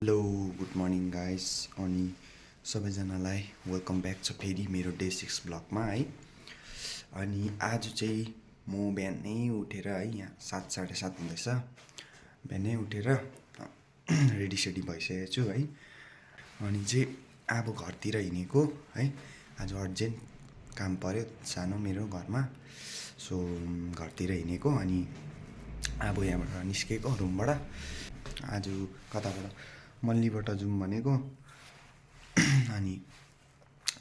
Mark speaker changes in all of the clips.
Speaker 1: Hello good morning guys अनि सबैजनालाई welcome back छ फेरि मेरो डे 6 ब्लगमा है। अनि आज चाहिँ म बिहानै उठेर है यहाँ 7 साढे 7 हुँदैछ, बिहानै उठेर रेडी भइसकेको छु है। अनि चाहिँ अब घरतिर हिँडेको है, आज अर्जेन्ट काम पऱ्यो सानो मेरो घरमा, सो घरतिर हिँडेको। अनि अब यहाँबाट निस्केको रुमबाट, आज कताबाट मल्लीबाट जाउँ भनेको। अनि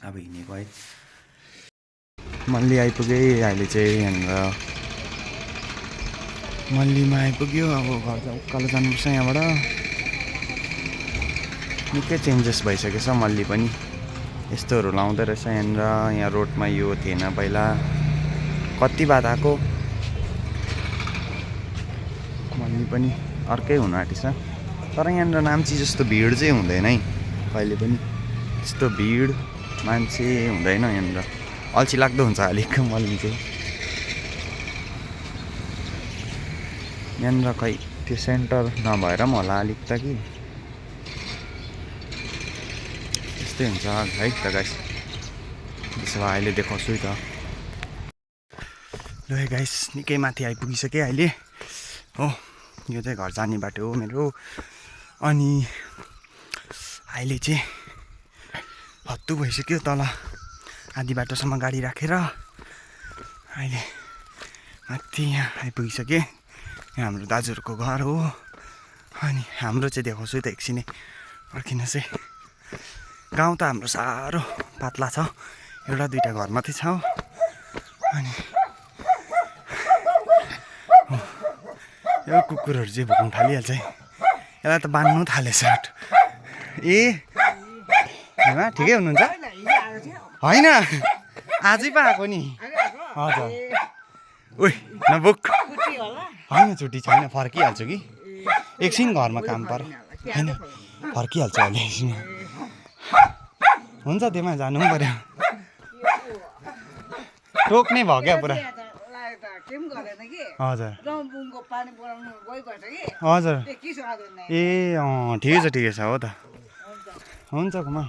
Speaker 1: अब हिँडेको है, मल्ली आइपुगेँ अहिले चाहिँ यहाँनिर मल्लीमा आइपुग्यो। अब घर उकालो जानुपर्छ यहाँबाट। निकै चेन्जेस भइसकेछ मल्ली पनि, यस्तोहरू लाउँदो रहेछ यहाँनिर। यहाँ रोडमा यो थिएन पहिला, कति बात आएको। मल्ली पनि अर्कै हुन आँटिछ, तर यहाँनिर नाम्ची जस्तो भिड चाहिँ हुँदैन है कहिले पनि। यस्तो भिड मान्छे हुँदैन यहाँनिर, अल्छी लाग्दो हुन्छ अलिक मल्ली चाहिँ। यहाँनिर खै त्यो सेन्टर नभएर पनि होला अलिक त कि त्यस्तै हुन्छ है त गाइस। त्यसो भए अहिले देखाउँछु त। ल है गाइस, निकै माथि आइपुगिसकेँ अहिले हो। यो चाहिँ घर जाने बाटो हो मेरो। अनि अहिले चाहिँ हत्तु भइसक्यो, तल आधी बाटोसम्म गाडी राखेर अहिले माथि यहाँ आइपुगिसकेँ। यहाँ हाम्रो दाजुहरूको घर हो। अनि हाम्रो चाहिँ देखाउँछु त एकछिनै, पर्खिनुहोस् है। गाउँ त हाम्रो साह्रो पातला छ, एउटा दुइटा घर मात्रै छ। अनि यो कुकुरहरू चाहिँ भुक्नु थालिहाल्छ है, यसलाई त बान्नु थालेछ। ए ठिकै हुनुहुन्छ? होइन आजै पो आएको नि। हजुर ओइ नबुक, होइन छुट्टी छैन, फर्किहाल्छु कि एकछिन घरमा काम पर्यो। होइन फर्किहाल्छु अहिले एकछिन। हुन्छ त्यसमा जानु पनि पऱ्यो, टोक्ने भयो क्या पुरा। हजुर हजुर ए ठिकै छ हो त। हुन्छ घुमा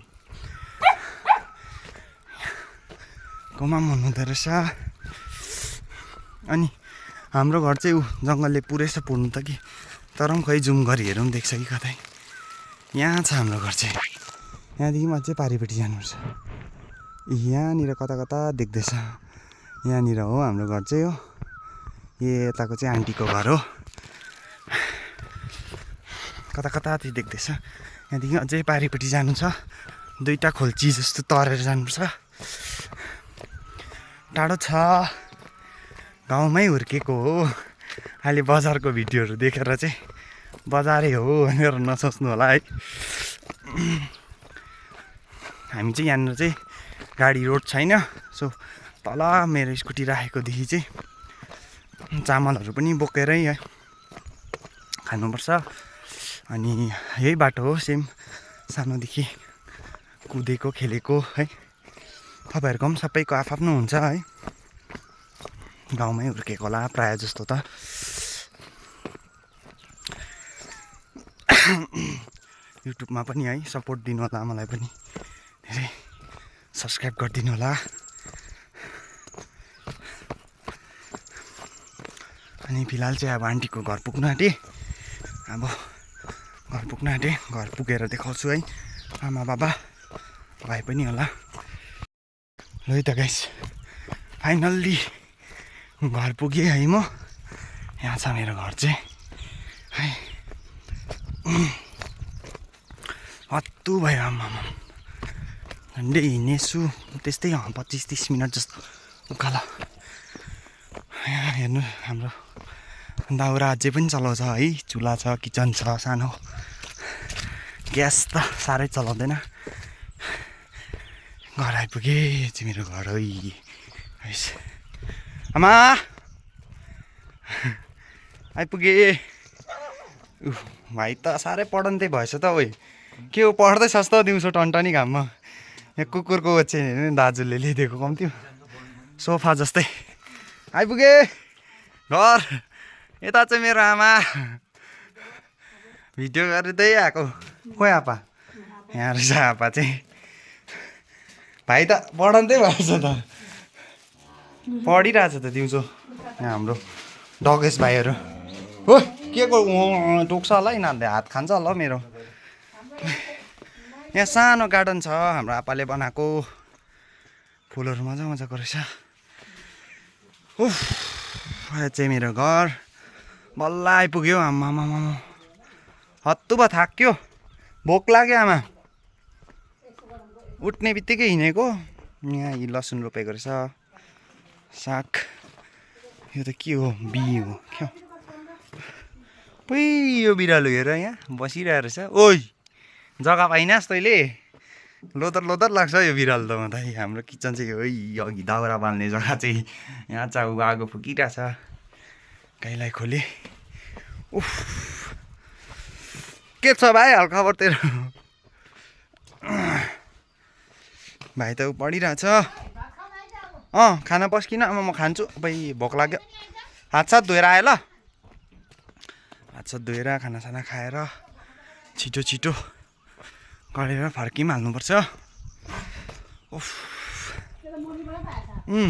Speaker 1: हुनुहुँदो रहेछ। अनि हाम्रो घर चाहिँ जङ्गलले पुरै छ पुर्नु त कि, तर पनि खै जुम गरी हेरौँ देख्छ कि कतै। यहाँ छ हाम्रो घर चाहिँ, यहाँदेखि अझै पारिपट्टि जानुपर्छ। यहाँनिर कता कता देख्दैछ, यहाँनिर हो हाम्रो घर चाहिँ हो। यताको चाहिँ आन्टीको घर हो, कता कता चाहिँ देख्दैछ। यहाँदेखि अझै पारिपट्टि जानु छ, दुईवटा खोल्ची जस्तो तरेर जानुपर्छ। टाढो छ, गाउँमै हुर्केको हो। अहिले बजारको भिडियोहरू देखेर चाहिँ बजारै हो भनेर नसोच्नु होला है। हामी चाहिँ यहाँनिर चाहिँ गाडी रोड छैन, सो तल मेरो स्कुटी राखेकोदेखि चाहिँ चामलहरू पनि बोकेरै है खानुपर्छ। अनि यही बाटो हो सेम, सानोदेखि कुदेको खेलेको है। तपाईँहरूको पनि सबैको आफ्नो हुन्छ है, गाउँमै हुर्केको होला प्रायः जस्तो त। युट्युबमा पनि है सपोर्ट दिनु होला, मलाई पनि धेरै सब्सक्राइब गरिदिनु होला। अनि फिलहाल चाहिँ अब आन्टीको घर पुग्न आँटेँ, अब घर पुग्न आँटेँ। घर पुगेर देखाउँछु है, आमा बाबा भाइ पनि होला। ल है त गाइस, फाइनल्ली घर पुगेँ है म। यहाँ छ मेरो घर चाहिँ है। हत्तु भयो आमामा, झन्डै हिँड्नेछु त्यस्तै 25-30 मिनट जस्तो उकालो। यहाँ हेर्नु हाम्रो दाउरा अझै पनि चलाउँछ है, चुल्हा छ, किचन छ सानो। ग्यास त साह्रै चलाउँदैन। घर आइपुगेँ चाहिँ मेरो घर हो आमा, आइपुगेँ। भाइ त साह्रै पढन्ते भएछ त। ओइ के हो पढ्दैछस् त दिउँसो टन्टनी घाममा? यहाँ कुकुरको ओछ्यान हेर्नु दाजुले ल्याइदिएको कम्ती सोफा जस्तै। आइपुगेँ घर, यता चाहिँ मेरो आमा भिडियो गर्दै आएको। खोइ आपा यहाँ रहेछ आपा चाहिँ भाइ त पढन्तै भएछ त पढिरहेछ त दिउँसो यहाँ हाम्रो डगेस भाइहरू हो के को टोक्छ होला है यिनीहरूले हात खान्छ होला हौ मेरो यहाँ सानो गार्डन छ हाम्रो आपाले बनाएको फुलहरू मजा मजाको रहेछ उफ यो चाहिँ मेरो घर बल्ल आइपुग्यो आमामा हत्तु भयो थाक्यो भोक लाग्यो आमा उठ्ने बित्तिकै हिँडेको यहाँ लसुन रोपेको रहेछ साग यो त के हो बिही हो क्या पुइ यो बिरालो हेर यहाँ बसिरहेको रहेछ ओइ जग्गा पाइनास् तैँले लोदर लोदर लाग्छ यो बिरालो त म त हाम्रो किचन चाहिँ ओइ अघि दाउरा बाल्ने जग्गा चाहिँ यहाँ चाहिँ आगो फुकिरहेछ गाईलाई खोले उफ के छ भाइ हालखबर तेरो भाइ त पढिरहेछ खाना पस्किन आमा म खान्छु भाइ भोक लाग्यो हातसात धोएर आयो ल हातसात धोएर खानासाना खाएर छिटो छिटो गरेर फर्किम हाल्नुपर्छ उफ